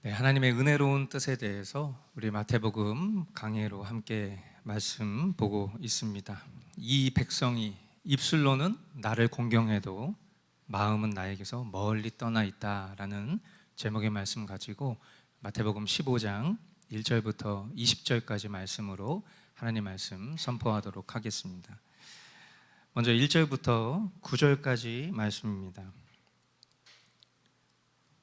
네, 하나님의 은혜로운 뜻에 대해서 우리 마태복음 강해로 함께 말씀 보고 있습니다. 이 백성이 입술로는 나를 공경해도 마음은 나에게서 멀리 떠나 있다라는 제목의 말씀 가지고 마태복음 15장 1절부터 20절까지 말씀으로 하나님 말씀 선포하도록 하겠습니다. 먼저 1절부터 9절까지 말씀입니다.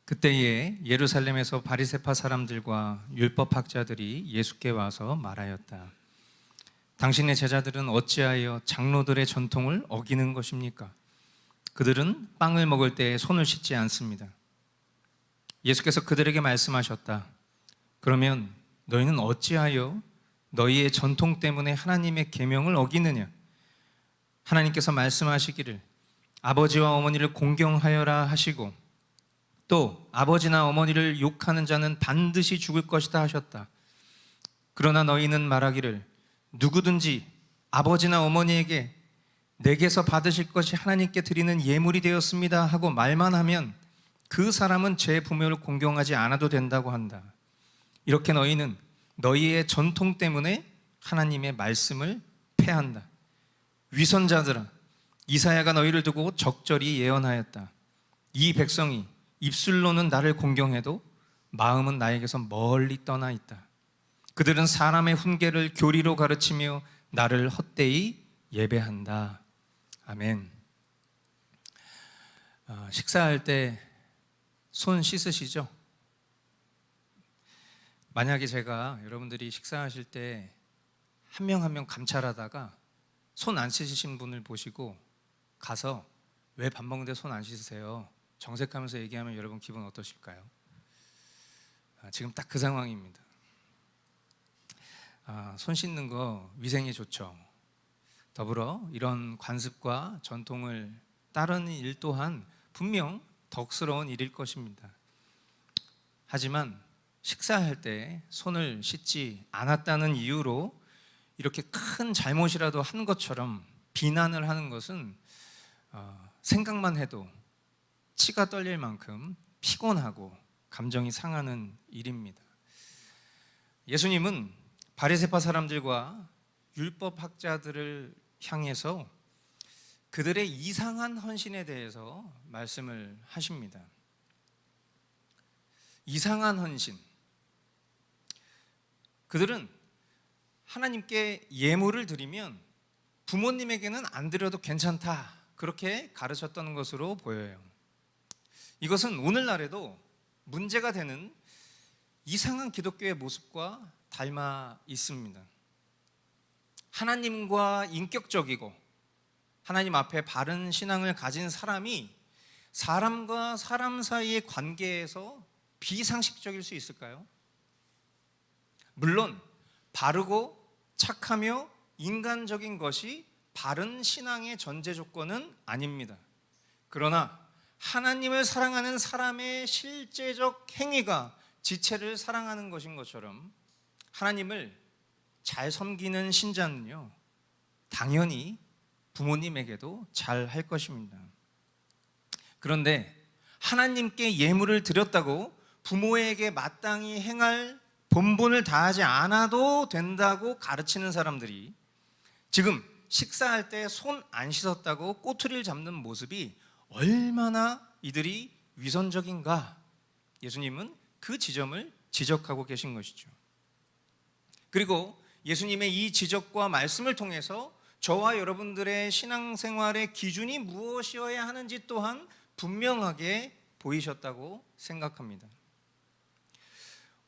그때에 예루살렘에서 바리새파 사람들과 율법학자들이 예수께 와서 말하였다. 당신의 제자들은 어찌하여 장로들의 전통을 어기는 것입니까? 그들은 빵을 먹을 때 손을 씻지 않습니다. 예수께서 그들에게 말씀하셨다. 그러면 너희는 어찌하여 너희의 전통 때문에 하나님의 계명을 어기느냐? 하나님께서 말씀하시기를 아버지와 어머니를 공경하여라 하시고 또 아버지나 어머니를 욕하는 자는 반드시 죽을 것이다 하셨다. 그러나 너희는 말하기를 누구든지 아버지나 어머니에게 내게서 받으실 것이 하나님께 드리는 예물이 되었습니다 하고 말만 하면 그 사람은 제 부모를 공경하지 않아도 된다고 한다. 이렇게 너희는 너희의 전통 때문에 하나님의 말씀을 폐한다. 위선자들아, 이사야가 너희를 두고 적절히 예언하였다. 이 백성이 입술로는 나를 공경해도 마음은 나에게서 멀리 떠나 있다. 그들은 사람의 훈계를 교리로 가르치며 나를 헛되이 예배한다. 아멘. 식사할 때 손 씻으시죠? 만약에 제가 여러분들이 식사하실 때 한 명 한 명 감찰하다가 손 안 씻으신 분을 보시고 가서 왜 밥 먹는데 손 안 씻으세요? 정색하면서 얘기하면 여러분 기분 어떠실까요? 지금 딱 그 상황입니다. 손 씻는 거 위생에 좋죠. 더불어 이런 관습과 전통을 따르는 일 또한 분명 덕스러운 일일 것입니다. 하지만 식사할 때 손을 씻지 않았다는 이유로 이렇게 큰 잘못이라도 한 것처럼 비난을 하는 것은 생각만 해도 치가 떨릴 만큼 피곤하고 감정이 상하는 일입니다. 예수님은 바리새파 사람들과 율법학자들을 향해서 그들의 이상한 헌신에 대해서 말씀을 하십니다. 이상한 헌신. 그들은 하나님께 예물을 드리면 부모님에게는 안 드려도 괜찮다, 그렇게 가르쳤던 것으로 보여요. 이것은 오늘날에도 문제가 되는 이상한 기독교의 모습과 닮아 있습니다. 하나님과 인격적이고 하나님 앞에 바른 신앙을 가진 사람이 사람과 사람 사이의 관계에서 비상식적일 수 있을까요? 물론 바르고 착하며 인간적인 것이 바른 신앙의 전제 조건은 아닙니다. 그러나 하나님을 사랑하는 사람의 실제적 행위가 지체를 사랑하는 것인 것처럼 하나님을 잘 섬기는 신자는요, 당연히 부모님에게도 잘 할 것입니다. 그런데 하나님께 예물을 드렸다고 부모에게 마땅히 행할 본분을 다하지 않아도 된다고 가르치는 사람들이 지금 식사할 때 손 안 씻었다고 꼬투리를 잡는 모습이 얼마나 이들이 위선적인가, 예수님은 그 지점을 지적하고 계신 것이죠. 그리고 예수님의 이 지적과 말씀을 통해서 저와 여러분들의 신앙생활의 기준이 무엇이어야 하는지 또한 분명하게 보이셨다고 생각합니다.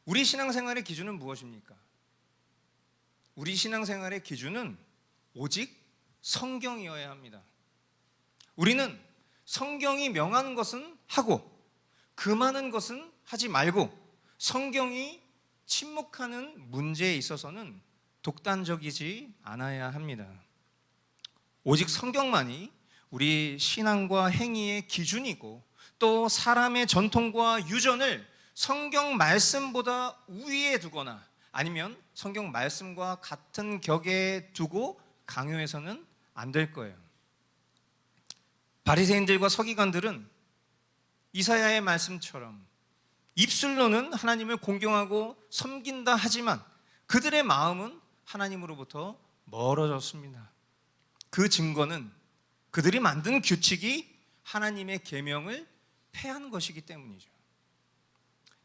우리 신앙생활의 기준은 무엇입니까? 우리 신앙생활의 기준은 오직 성경이어야 합니다. 우리는 성경이 명하는 것은 하고 금하는 것은 하지 말고 성경이 침묵하는 문제에 있어서는 독단적이지 않아야 합니다. 오직 성경만이 우리 신앙과 행위의 기준이고 또 사람의 전통과 유전을 성경 말씀보다 우위에 두거나 아니면 성경 말씀과 같은 격에 두고 강요해서는 안 될 거예요. 바리새인들과 서기관들은 이사야의 말씀처럼 입술로는 하나님을 공경하고 섬긴다 하지만 그들의 마음은 하나님으로부터 멀어졌습니다. 그 증거는 그들이 만든 규칙이 하나님의 계명을 폐한 것이기 때문이죠.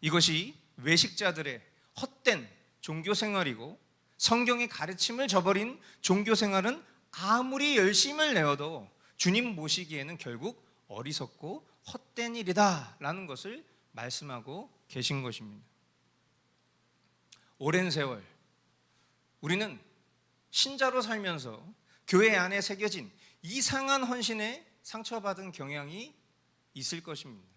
이것이 외식자들의 헛된 종교 생활이고, 성경의 가르침을 저버린 종교 생활은 아무리 열심을 내어도 주님 모시기에는 결국 어리석고 헛된 일이다 라는 것을 말씀하고 계신 것입니다. 오랜 세월 우리는 신자로 살면서 교회 안에 새겨진 이상한 헌신에 상처받은 경향이 있을 것입니다.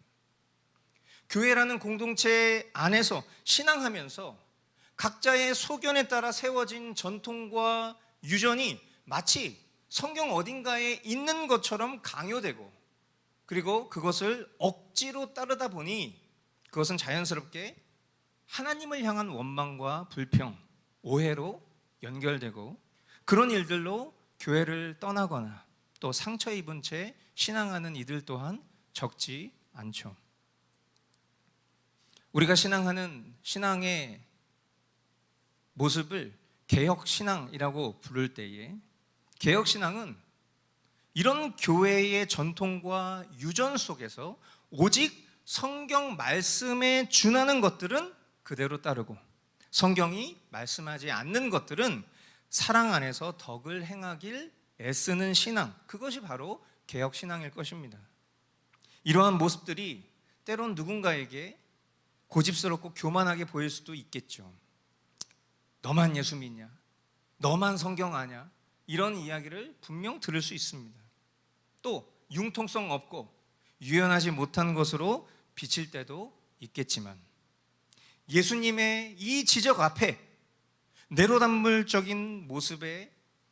교회라는 공동체 안에서 신앙하면서 각자의 소견에 따라 세워진 전통과 유전이 마치 성경 어딘가에 있는 것처럼 강요되고, 그리고 그것을 억지로 따르다 보니 그것은 자연스럽게 하나님을 향한 원망과 불평, 오해로 연결되고, 그런 일들로 교회를 떠나거나 또 상처 입은 채 신앙하는 이들 또한 적지 않죠. 우리가 신앙하는 신앙의 모습을 개혁신앙이라고 부를 때에, 개혁신앙은 이런 교회의 전통과 유전 속에서 오직 성경 말씀에 준하는 것들은 그대로 따르고, 성경이 말씀하지 않는 것들은 사랑 안에서 덕을 행하길 애쓰는 신앙, 그것이 바로 개혁신앙일 것입니다. 이러한 모습들이 때론 누군가에게 고집스럽고 교만하게 보일 수도 있겠죠. 너만 예수 믿냐? 너만 성경 아냐? 이런 이야기를 분명 들을 수 있습니다. 또 융통성 없고 유연하지 못한 것으로 비칠 때도 있겠지만, 예수님의 이 지적 앞에 내로남불적인 모습의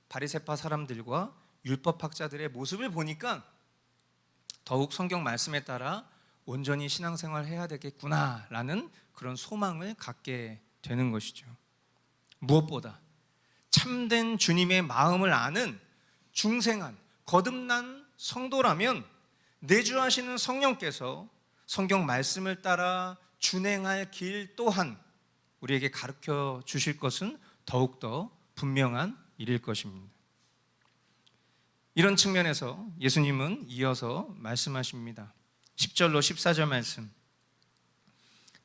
바리새파 사람들과 율법학자들의 모습을 보니까 더욱 성경 말씀에 따라 온전히 신앙생활을 해야 되겠구나라는 그런 소망을 갖게 되는 것이죠. 무엇보다 참된 주님의 마음을 아는 중생한 거듭난 성도라면 내주하시는 성령께서 성경 말씀을 따라 준행할 길 또한 우리에게 가르쳐 주실 것은 더욱더 분명한 일일 것입니다. 이런 측면에서 예수님은 이어서 말씀하십니다. 10절로 14절 말씀.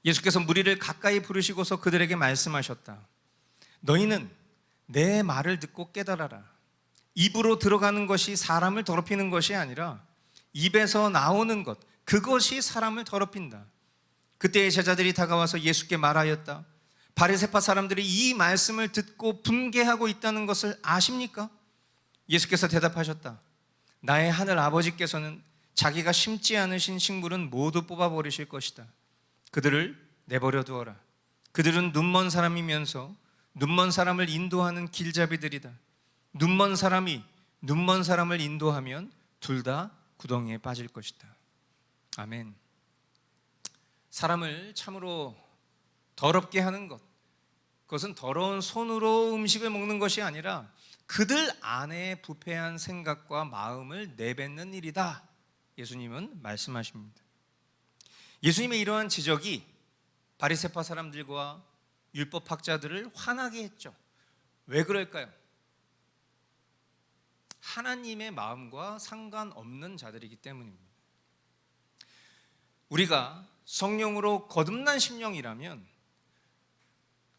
예수께서 무리를 가까이 부르시고서 그들에게 말씀하셨다. 너희는 내 말을 듣고 깨달아라. 입으로 들어가는 것이 사람을 더럽히는 것이 아니라 입에서 나오는 것, 그것이 사람을 더럽힌다. 그때의 제자들이 다가와서 예수께 말하였다. 바리새파 사람들이 이 말씀을 듣고 분개하고 있다는 것을 아십니까? 예수께서 대답하셨다. 나의 하늘 아버지께서는 자기가 심지 않으신 식물은 모두 뽑아버리실 것이다. 그들을 내버려 두어라. 그들은 눈먼 사람이면서 눈먼 사람을 인도하는 길잡이들이다. 눈먼 사람이 눈먼 사람을 인도하면 둘 다 구덩이에 빠질 것이다. 아멘. 사람을 참으로 더럽게 하는 것, 그것은 더러운 손으로 음식을 먹는 것이 아니라 그들 안에 부패한 생각과 마음을 내뱉는 일이다. 예수님은 말씀하십니다. 예수님의 이러한 지적이 바리새파 사람들과 율법학자들을 화나게 했죠. 왜 그럴까요? 하나님의 마음과 상관없는 자들이기 때문입니다. 우리가 성령으로 거듭난 심령이라면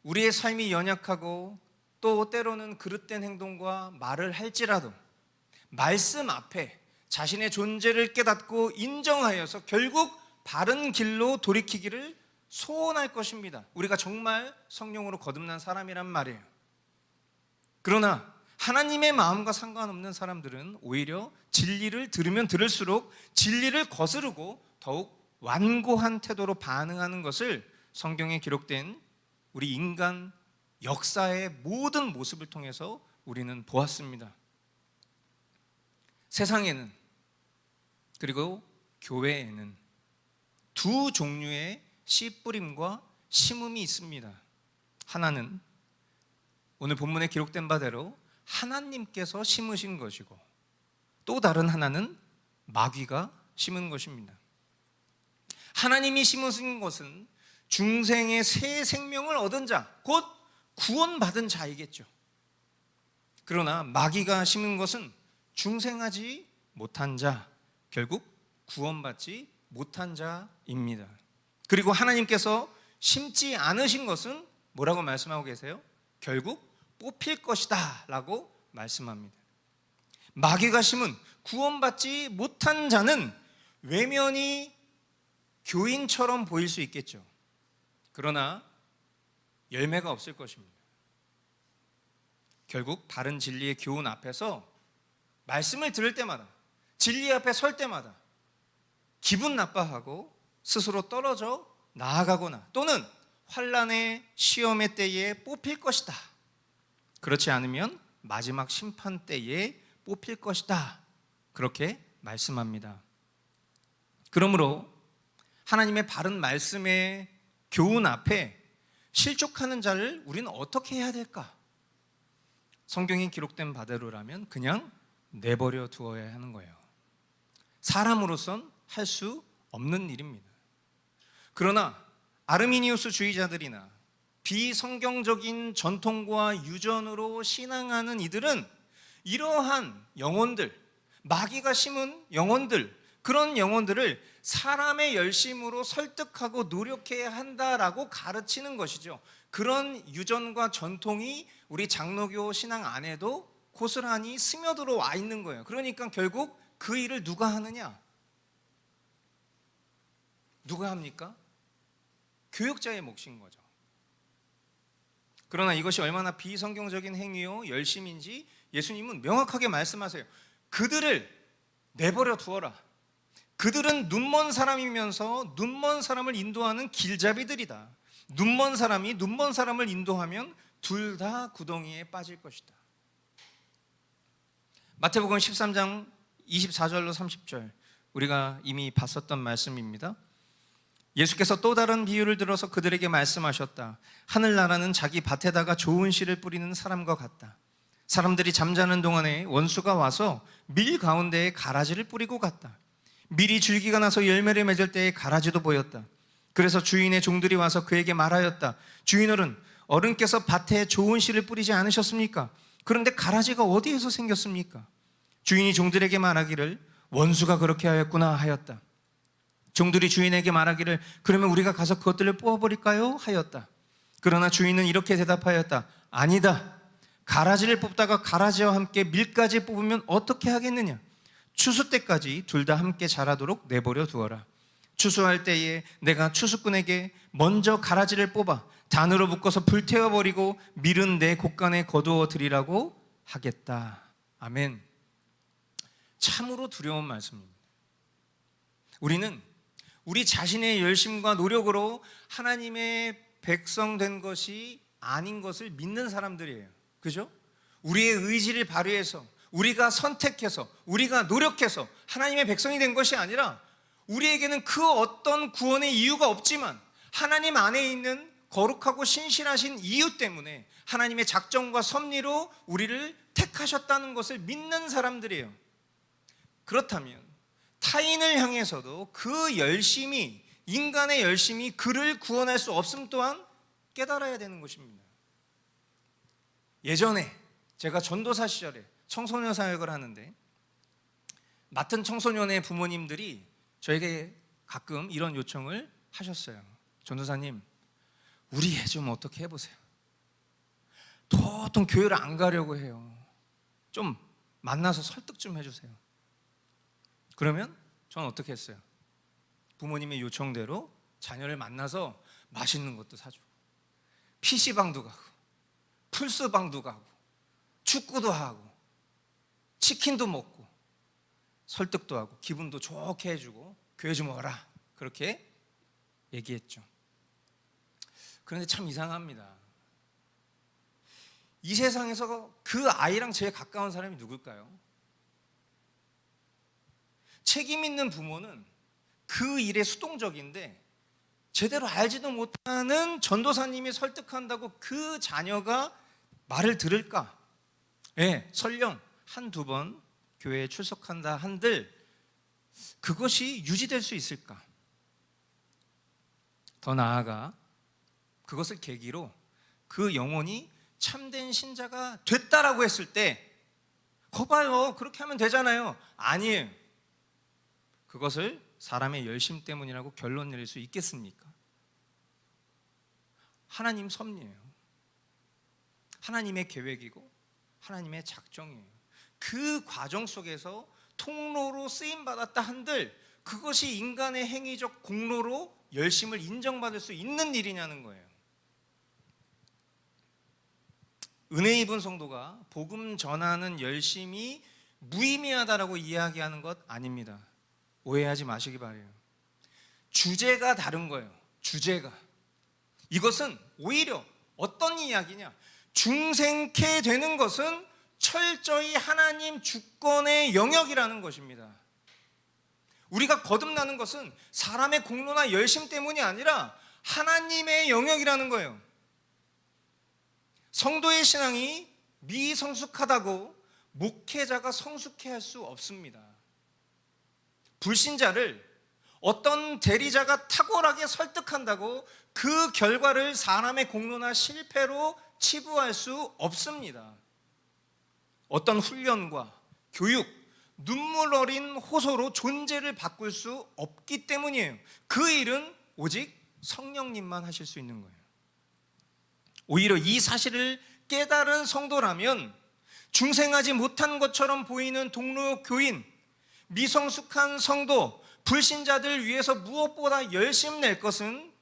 우리의 삶이 연약하고 또 때로는 그릇된 행동과 말을 할지라도 말씀 앞에 자신의 존재를 깨닫고 인정하여서 결국 바른 길로 돌이키기를 소원할 것입니다. 우리가 정말 성령으로 거듭난 사람이란 말이에요. 그러나 하나님의 마음과 상관없는 사람들은 오히려 진리를 들으면 들을수록 진리를 거스르고 더욱 완고한 태도로 반응하는 것을 성경에 기록된 우리 인간 역사의 모든 모습을 통해서 우리는 보았습니다. 세상에는, 그리고 교회에는 두 종류의 씨 뿌림과 심음이 있습니다. 하나는 오늘 본문에 기록된 바대로 하나님께서 심으신 것이고, 또 다른 하나는 마귀가 심은 것입니다. 하나님이 심으신 것은 중생의 새 생명을 얻은 자, 곧 구원받은 자이겠죠. 그러나 마귀가 심은 것은 중생하지 못한 자, 결국 구원받지 못한 자입니다. 그리고 하나님께서 심지 않으신 것은 뭐라고 말씀하고 계세요? 결국 뽑힐 것이다 라고 말씀합니다. 마귀가 심은 구원받지 못한 자는 외면이 교인처럼 보일 수 있겠죠. 그러나 열매가 없을 것입니다. 결국 바른 진리의 교훈 앞에서 말씀을 들을 때마다, 진리 앞에 설 때마다 기분 나빠하고 스스로 떨어져 나아가거나 또는 환난의 시험의 때에 뽑힐 것이다. 그렇지 않으면 마지막 심판 때에 뽑힐 것이다. 그렇게 말씀합니다. 그러므로 하나님의 바른 말씀의 교훈 앞에 실족하는 자를 우리는 어떻게 해야 될까? 성경에 기록된 바대로라면 그냥 내버려 두어야 하는 거예요. 사람으로선 할 수 없는 일입니다. 그러나 아르미니우스 주의자들이나 비성경적인 전통과 유전으로 신앙하는 이들은 이러한 영혼들, 마귀가 심은 영혼들, 그런 영혼들을 사람의 열심으로 설득하고 노력해야 한다라고 가르치는 것이죠. 그런 유전과 전통이 우리 장로교 신앙 안에도 고스란히 스며들어 와 있는 거예요. 그러니까 결국 그 일을 누가 하느냐? 누가 합니까? 교역자의 몫인 거죠. 그러나 이것이 얼마나 비성경적인 행위요 열심인지 예수님은 명확하게 말씀하세요. 그들을 내버려 두어라. 그들은 눈먼 사람이면서 눈먼 사람을 인도하는 길잡이들이다. 눈먼 사람이 눈먼 사람을 인도하면 둘 다 구덩이에 빠질 것이다. 마태복음 13장 24절로 30절 우리가 이미 봤었던 말씀입니다. 예수께서 또 다른 비유를 들어서 그들에게 말씀하셨다. 하늘나라는 자기 밭에다가 좋은 씨를 뿌리는 사람과 같다. 사람들이 잠자는 동안에 원수가 와서 밀 가운데에 가라지를 뿌리고 갔다. 밀이 줄기가 나서 열매를 맺을 때에 가라지도 보였다. 그래서 주인의 종들이 와서 그에게 말하였다. 주인어른, 어른께서 밭에 좋은 씨를 뿌리지 않으셨습니까? 그런데 가라지가 어디에서 생겼습니까? 주인이 종들에게 말하기를 원수가 그렇게 하였구나 하였다. 종들이 주인에게 말하기를 그러면 우리가 가서 그것들을 뽑아버릴까요? 하였다. 그러나 주인은 이렇게 대답하였다. 아니다. 가라지를 뽑다가 가라지와 함께 밀까지 뽑으면 어떻게 하겠느냐? 추수 때까지 둘 다 함께 자라도록 내버려 두어라. 추수할 때에 내가 추수꾼에게 먼저 가라지를 뽑아 단으로 묶어서 불태워버리고 밀은 내 곳간에 거두어 드리라고 하겠다. 아멘. 참으로 두려운 말씀입니다. 우리는 우리 자신의 열심과 노력으로 하나님의 백성 된 것이 아닌 것을 믿는 사람들이에요. 그죠? 우리의 의지를 발휘해서 우리가 선택해서 우리가 노력해서 하나님의 백성이 된 것이 아니라 우리에게는 그 어떤 구원의 이유가 없지만 하나님 안에 있는 거룩하고 신실하신 이유 때문에 하나님의 작정과 섭리로 우리를 택하셨다는 것을 믿는 사람들이에요. 그렇다면 타인을 향해서도 그 열심이, 인간의 열심이 그를 구원할 수 없음 또한 깨달아야 되는 것입니다. 예전에 제가 전도사 시절에 청소년 사역을 하는데 맡은 청소년의 부모님들이 저에게 가끔 이런 요청을 하셨어요. 전도사님, 우리 애 좀 어떻게 해보세요. 도통 교회를 안 가려고 해요. 좀 만나서 설득 좀 해주세요. 그러면 저는 어떻게 했어요? 부모님의 요청대로 자녀를 만나서 맛있는 것도 사주고 PC방도 가고 플스방도 가고 축구도 하고 치킨도 먹고 설득도 하고 기분도 좋게 해주고 교회 좀 와라 그렇게 얘기했죠. 그런데 참 이상합니다. 이 세상에서 그 아이랑 제일 가까운 사람이 누굴까요? 책임 있는 부모는 그 일에 수동적인데 제대로 알지도 못하는 전도사님이 설득한다고 그 자녀가 말을 들을까? 예, 설령 한두 번 교회에 출석한다 한들 그것이 유지될 수 있을까? 더 나아가 그것을 계기로 그 영혼이 참된 신자가 됐다라고 했을 때 거봐요, 그렇게 하면 되잖아요. 아니에요. 그것을 사람의 열심 때문이라고 결론 내릴 수 있겠습니까? 하나님 섭리예요. 하나님의 계획이고 하나님의 작정이에요. 그 과정 속에서 통로로 쓰임받았다 한들 그것이 인간의 행위적 공로로 열심을 인정받을 수 있는 일이냐는 거예요. 은혜 입은 성도가 복음 전하는 열심이 무의미하다라고 이야기하는 것 아닙니다. 오해하지 마시기 바라요. 주제가 다른 거예요. 주제가. 이것은 오히려 어떤 이야기냐? 중생케 되는 것은 철저히 하나님 주권의 영역이라는 것입니다. 우리가 거듭나는 것은 사람의 공로나 열심 때문이 아니라 하나님의 영역이라는 거예요. 성도의 신앙이 미성숙하다고 목회자가 성숙해 할 수 없습니다. 불신자를 어떤 대리자가 탁월하게 설득한다고 그 결과를 사람의 공로나 실패로 치부할 수 없습니다. 어떤 훈련과 교육, 눈물 어린 호소로 존재를 바꿀 수 없기 때문이에요. 그 일은 오직 성령님만 하실 수 있는 거예요. 오히려 이 사실을 깨달은 성도라면 중생하지 못한 것처럼 보이는 동료 교인, 미성숙한 성도, 불신자들 위해서 무엇보다 열심 낼 것은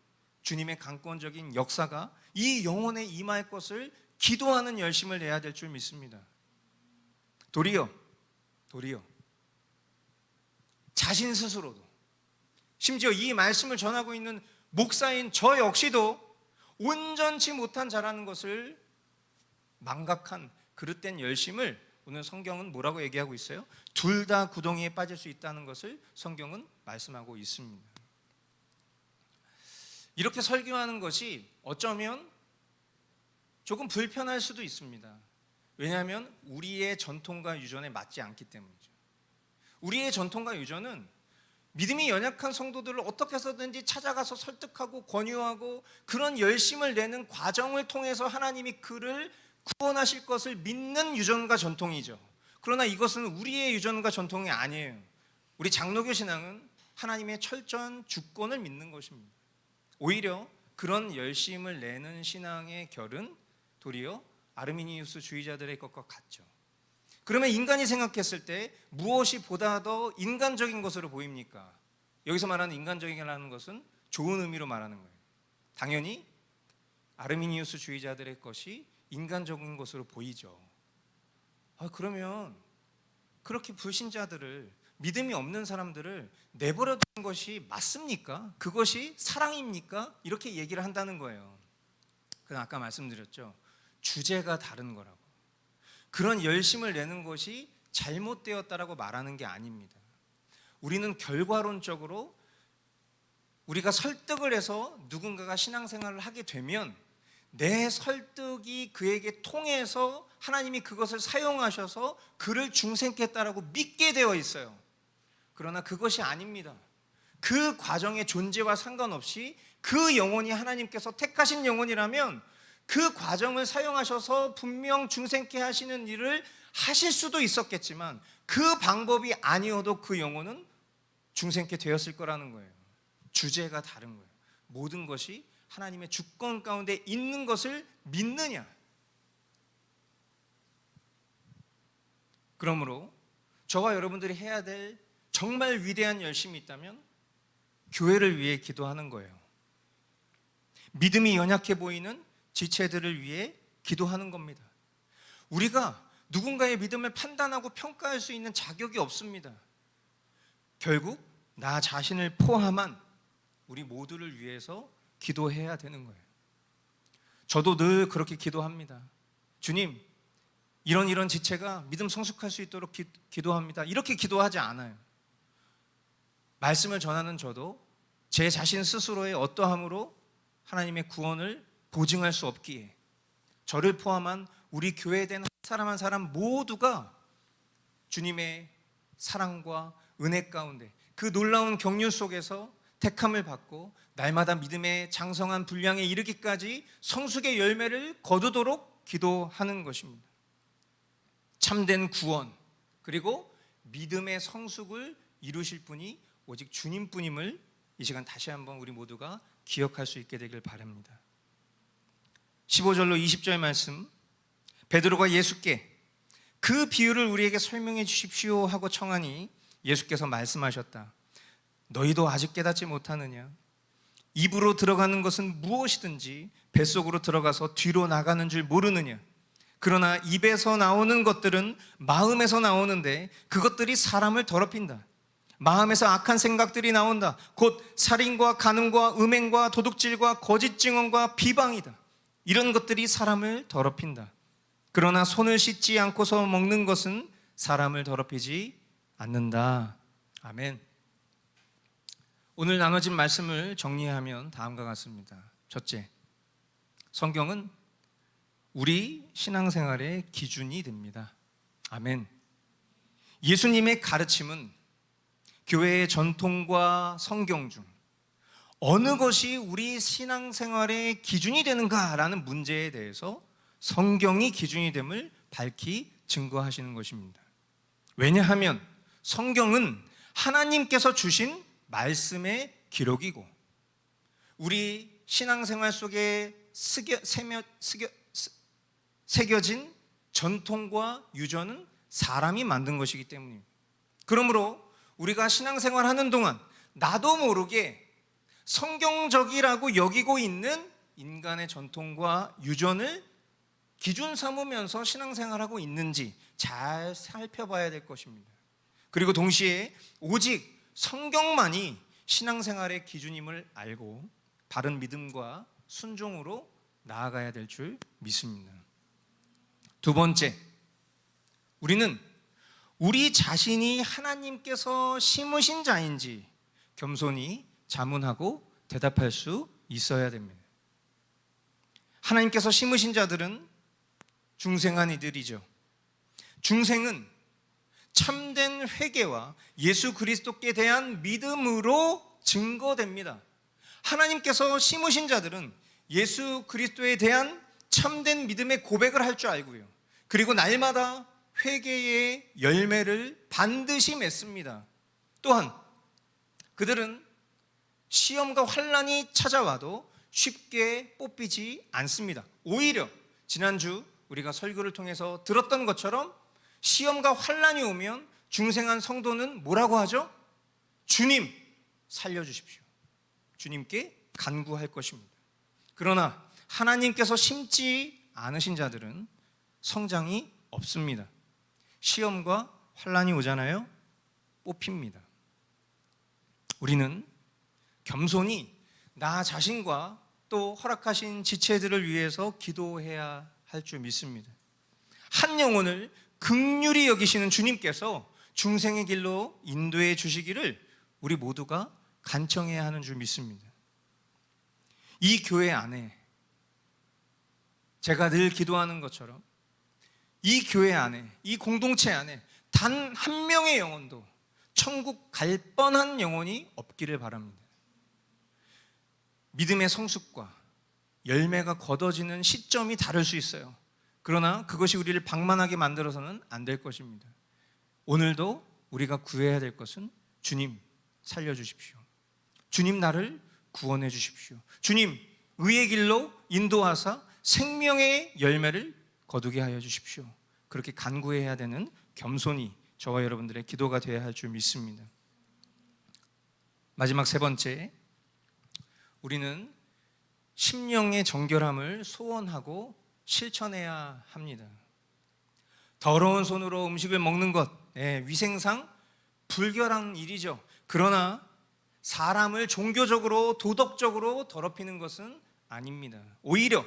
주님의 강권적인 역사가 이 영혼에 임할 것을 기도하는 열심을 내야 될 줄 믿습니다. 도리어 자신 스스로도, 심지어 이 말씀을 전하고 있는 목사인 저 역시도 온전치 못한 자라는 것을 망각한 그릇된 열심을 오늘 성경은 뭐라고 얘기하고 있어요? 둘 다 구덩이에 빠질 수 있다는 것을 성경은 말씀하고 있습니다. 이렇게 설교하는 것이 어쩌면 조금 불편할 수도 있습니다. 왜냐하면 우리의 전통과 유전에 맞지 않기 때문이죠. 우리의 전통과 유전은 믿음이 연약한 성도들을 어떻게 해서든지 찾아가서 설득하고 권유하고 그런 열심을 내는 과정을 통해서 하나님이 그를 구원하실 것을 믿는 유전과 전통이죠. 그러나 이것은 우리의 유전과 전통이 아니에요. 우리 장로교 신앙은 하나님의 철저한 주권을 믿는 것입니다. 오히려 그런 열심을 내는 신앙의 결은 도리어 아르미니우스 주의자들의 것과 같죠. 그러면 인간이 생각했을 때 무엇이 보다 더 인간적인 것으로 보입니까? 여기서 말하는 인간적이라는 것은 좋은 의미로 말하는 거예요. 당연히 아르미니우스 주의자들의 것이 인간적인 것으로 보이죠. 그러면 그렇게 불신자들을, 믿음이 없는 사람들을 내버려 두는 것이 맞습니까? 그것이 사랑입니까? 이렇게 얘기를 한다는 거예요. 그건 아까 말씀드렸죠. 주제가 다른 거라고. 그런 열심을 내는 것이 잘못되었다라고 말하는 게 아닙니다. 우리는 결과론적으로 우리가 설득을 해서 누군가가 신앙생활을 하게 되면 내 설득이 그에게 통해서 하나님이 그것을 사용하셔서 그를 중생케 했다라고 믿게 되어 있어요. 그러나 그것이 아닙니다. 그 과정의 존재와 상관없이 그 영혼이 하나님께서 택하신 영혼이라면 그 과정을 사용하셔서 분명 중생케 하시는 일을 하실 수도 있었겠지만 그 방법이 아니어도 그 영혼은 중생케 되었을 거라는 거예요. 주제가 다른 거예요. 모든 것이 하나님의 주권 가운데 있는 것을 믿느냐. 그러므로 저와 여러분들이 해야 될 정말 위대한 열심이 있다면 교회를 위해 기도하는 거예요. 믿음이 연약해 보이는 지체들을 위해 기도하는 겁니다. 우리가 누군가의 믿음을 판단하고 평가할 수 있는 자격이 없습니다. 결국 나 자신을 포함한 우리 모두를 위해서 기도해야 되는 거예요. 저도 늘 그렇게 기도합니다. 주님, 이런 지체가 믿음 성숙할 수 있도록 기도합니다. 이렇게 기도하지 않아요. 말씀을 전하는 저도 제 자신 스스로의 어떠함으로 하나님의 구원을 보증할 수 없기에 저를 포함한 우리 교회에 대한 한 사람 한 사람 모두가 주님의 사랑과 은혜 가운데 그 놀라운 경륜 속에서 택함을 받고 날마다 믿음의 장성한 분량에 이르기까지 성숙의 열매를 거두도록 기도하는 것입니다. 참된 구원 그리고 믿음의 성숙을 이루실 분이 오직 주님뿐임을 이 시간 다시 한번 우리 모두가 기억할 수 있게 되길 바랍니다. 15절로 20절 말씀, 베드로가 예수께 그 비유를 우리에게 설명해 주십시오 하고 청하니 예수께서 말씀하셨다. 너희도 아직 깨닫지 못하느냐? 입으로 들어가는 것은 무엇이든지 뱃속으로 들어가서 뒤로 나가는 줄 모르느냐? 그러나 입에서 나오는 것들은 마음에서 나오는데 그것들이 사람을 더럽힌다. 마음에서 악한 생각들이 나온다. 곧 살인과 간음과 음행과 도둑질과 거짓 증언과 비방이다. 이런 것들이 사람을 더럽힌다. 그러나 손을 씻지 않고서 먹는 것은 사람을 더럽히지 않는다. 아멘. 오늘 나눠진 말씀을 정리하면 다음과 같습니다. 첫째, 성경은 우리 신앙생활의 기준이 됩니다. 아멘. 예수님의 가르침은 교회의 전통과 성경 중 어느 것이 우리 신앙생활의 기준이 되는가라는 문제에 대해서 성경이 기준이 됨을 밝히 증거하시는 것입니다. 왜냐하면 성경은 하나님께서 주신 말씀의 기록이고 우리 신앙생활 속에 새겨진 전통과 유전은 사람이 만든 것이기 때문입니다. 그러므로 우리가 신앙생활 하는 동안 나도 모르게 성경적이라고 여기고 있는 인간의 전통과 유전을 기준 삼으면서 신앙생활하고 있는지 잘 살펴봐야 될 것입니다. 그리고 동시에 오직 성경만이 신앙생활의 기준임을 알고 바른 믿음과 순종으로 나아가야 될 줄 믿습니다. 두 번째, 우리는 우리 자신이 하나님께서 심으신 자인지 겸손히 자문하고 대답할 수 있어야 됩니다. 하나님께서 심으신 자들은 중생한 이들이죠. 중생은 참된 회개와 예수 그리스도께 대한 믿음으로 증거됩니다. 하나님께서 심으신 자들은 예수 그리스도에 대한 참된 믿음의 고백을 할 줄 알고요. 그리고 날마다 회개의 열매를 반드시 맺습니다. 또한 그들은 시험과 환난이 찾아와도 쉽게 뽑히지 않습니다. 오히려 지난주 우리가 설교를 통해서 들었던 것처럼 시험과 환난이 오면 중생한 성도는 뭐라고 하죠? 주님 살려주십시오. 주님께 간구할 것입니다. 그러나 하나님께서 심지 않으신 자들은 성장이 없습니다. 시험과 환난이 오잖아요. 뽑힙니다. 우리는 겸손히 나 자신과 또 허락하신 지체들을 위해서 기도해야 할 줄 믿습니다. 한 영혼을 긍휼히 여기시는 주님께서 중생의 길로 인도해 주시기를 우리 모두가 간청해야 하는 줄 믿습니다. 이 교회 안에 제가 늘 기도하는 것처럼 이 교회 안에, 이 공동체 안에 단 한 명의 영혼도 천국 갈 뻔한 영혼이 없기를 바랍니다. 믿음의 성숙과 열매가 걷어지는 시점이 다를 수 있어요. 그러나 그것이 우리를 방만하게 만들어서는 안 될 것입니다. 오늘도 우리가 구해야 될 것은 주님 살려주십시오. 주님 나를 구원해 주십시오. 주님 의의 길로 인도하사 생명의 열매를 거두게 하여 주십시오. 그렇게 간구해야 되는 겸손히 저와 여러분들의 기도가 되어야 할 줄 믿습니다. 마지막 세 번째, 우리는 심령의 정결함을 소원하고 실천해야 합니다. 더러운 손으로 음식을 먹는 것, 위생상 불결한 일이죠. 그러나 사람을 종교적으로 도덕적으로 더럽히는 것은 아닙니다. 오히려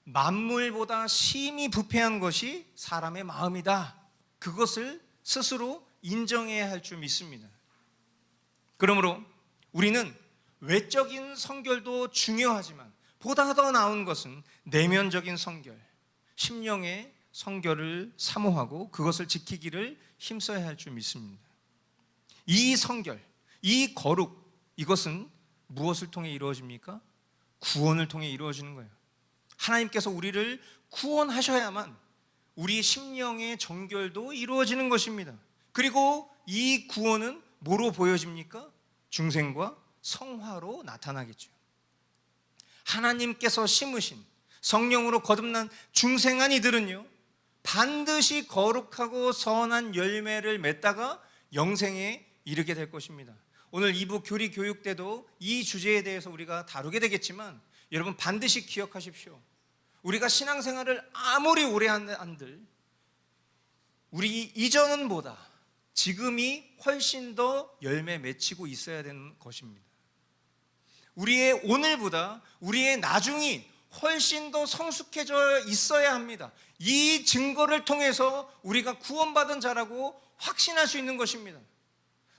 만물보다 심히 부패한 것이 사람의 마음이다. 그것을 스스로 인정해야 할 줄 믿습니다. 그러므로 우리는 외적인 성결도 중요하지만 보다 더 나은 것은 내면적인 성결, 심령의 성결을 사모하고 그것을 지키기를 힘써야 할 줄 믿습니다. 이 성결, 이 거룩, 이것은 무엇을 통해 이루어집니까? 구원을 통해 이루어지는 거예요. 하나님께서 우리를 구원하셔야만 우리 심령의 정결도 이루어지는 것입니다. 그리고 이 구원은 뭐로 보여집니까? 중생과 성화로 나타나겠죠. 하나님께서 심으신 성령으로 거듭난 중생한 이들은요, 반드시 거룩하고 선한 열매를 맺다가 영생에 이르게 될 것입니다. 오늘 2부 교리 교육 때도 이 주제에 대해서 우리가 다루게 되겠지만, 여러분 반드시 기억하십시오. 우리가 신앙생활을 아무리 오래 한들 우리 이전보다 지금이 훨씬 더 열매 맺히고 있어야 되는 것입니다. 우리의 오늘보다 우리의 나중이 훨씬 더 성숙해져 있어야 합니다. 이 증거를 통해서 우리가 구원받은 자라고 확신할 수 있는 것입니다.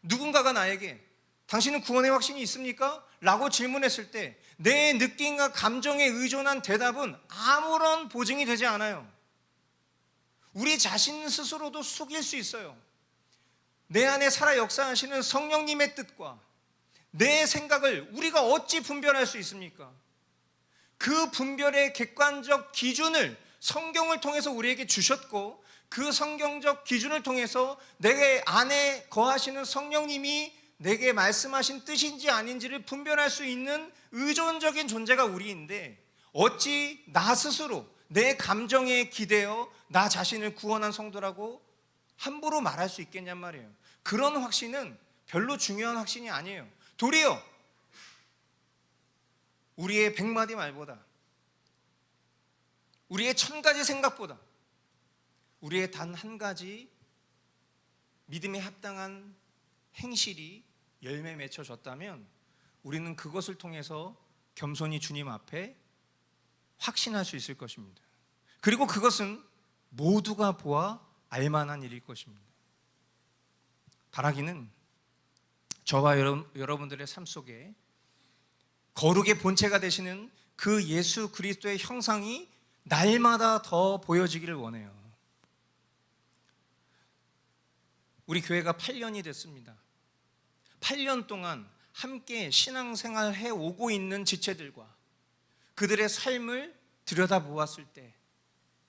누군가가 나에게 당신은 구원의 확신이 있습니까? 라고 질문했을 때 내 느낌과 감정에 의존한 대답은 아무런 보증이 되지 않아요. 우리 자신 스스로도 속일 수 있어요. 내 안에 살아 역사하시는 성령님의 뜻과 내 생각을 우리가 어찌 분별할 수 있습니까? 그 분별의 객관적 기준을 성경을 통해서 우리에게 주셨고, 그 성경적 기준을 통해서 내 안에 거하시는 성령님이 내게 말씀하신 뜻인지 아닌지를 분별할 수 있는 의존적인 존재가 우리인데, 어찌 나 스스로 내 감정에 기대어 나 자신을 구원한 성도라고 함부로 말할 수 있겠냔 말이에요. 그런 확신은 별로 중요한 확신이 아니에요. 도리어 우리의 100마디 말보다, 우리의 1000가지 생각보다, 우리의 단 한 가지 믿음에 합당한 행실이 열매 맺혀졌다면 우리는 그것을 통해서 겸손히 주님 앞에 확신할 수 있을 것입니다. 그리고 그것은 모두가 보아 알만한 일일 것입니다. 바라기는 저와 여러분들의 삶 속에 거룩의 본체가 되시는 그 예수 그리스도의 형상이 날마다 더 보여지기를 원해요. 우리 교회가 8년이 됐습니다. 8년 동안 함께 신앙생활 해오고 있는 지체들과 그들의 삶을 들여다보았을 때,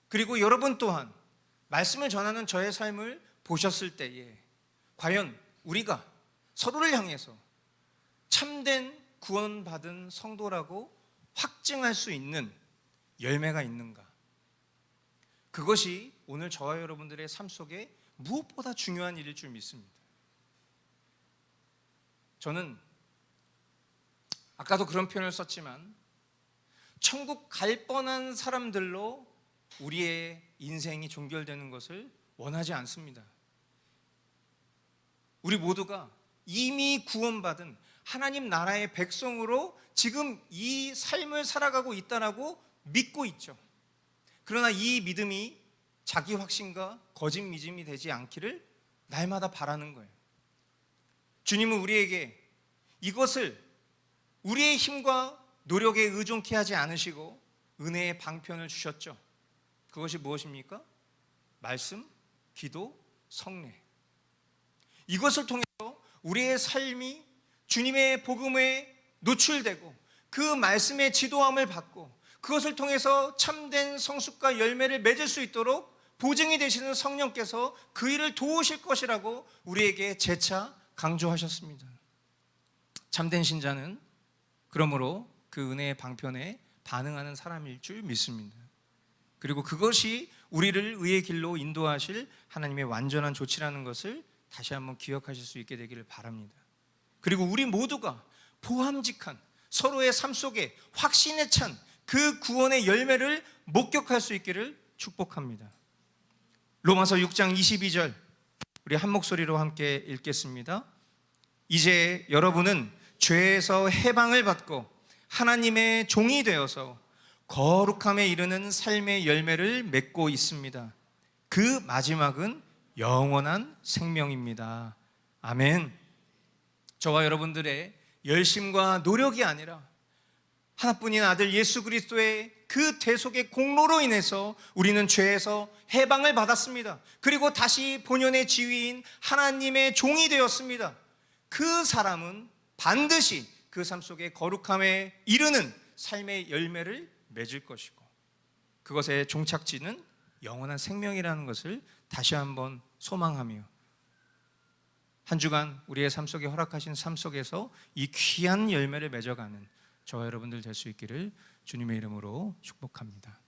그리고 여러분 또한 말씀을 전하는 저의 삶을 보셨을 때에 과연 우리가 서로를 향해서 참된 구원받은 성도라고 확증할 수 있는 열매가 있는가? 그것이 오늘 저와 여러분들의 삶 속에 무엇보다 중요한 일일 줄 믿습니다. 저는 아까도 그런 표현을 썼지만 천국 갈 뻔한 사람들로 우리의 인생이 종결되는 것을 원하지 않습니다. 우리 모두가 이미 구원받은 하나님 나라의 백성으로 지금 이 삶을 살아가고 있다라고 믿고 있죠. 그러나 이 믿음이 자기 확신과 거짓 믿음이 되지 않기를 날마다 바라는 거예요. 주님은 우리에게 이것을 우리의 힘과 노력에 의존케 하지 않으시고 은혜의 방편을 주셨죠. 그것이 무엇입니까? 말씀, 기도, 성례. 이것을 통해서 우리의 삶이 주님의 복음에 노출되고 그 말씀의 지도함을 받고 그것을 통해서 참된 성숙과 열매를 맺을 수 있도록 보증이 되시는 성령께서 그 일을 도우실 것이라고 우리에게 재차 강조하셨습니다. 참된 신자는 그러므로 그 은혜의 방편에 반응하는 사람일 줄 믿습니다. 그리고 그것이 우리를 의의 길로 인도하실 하나님의 완전한 조치라는 것을 다시 한번 기억하실 수 있게 되기를 바랍니다. 그리고 우리 모두가 보함직한 서로의 삶 속에 확신에 찬 그 구원의 열매를 목격할 수 있기를 축복합니다. 로마서 6장 22절 우리 한 목소리로 함께 읽겠습니다. 이제 여러분은 죄에서 해방을 받고 하나님의 종이 되어서 거룩함에 이르는 삶의 열매를 맺고 있습니다. 그 마지막은 영원한 생명입니다. 아멘. 저와 여러분들의 열심과 노력이 아니라 하나뿐인 아들 예수 그리스도의 그 대속의 공로로 인해서 우리는 죄에서 해방을 받았습니다. 그리고 다시 본연의 지위인 하나님의 종이 되었습니다. 그 사람은 반드시 그 삶 속에 거룩함에 이르는 삶의 열매를 맺을 것이고, 그것의 종착지는 영원한 생명이라는 것을 다시 한번 소망하며, 한 주간 우리의 삶 속에 허락하신 삶 속에서 이 귀한 열매를 맺어가는 저와 여러분들 될 수 있기를 주님의 이름으로 축복합니다.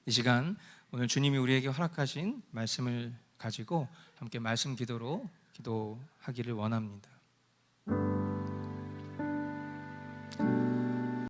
이 시간 오늘 주님이 우리에게 허락하신 말씀을 가지고 함께 말씀 기도로 기도하기를 원합니다.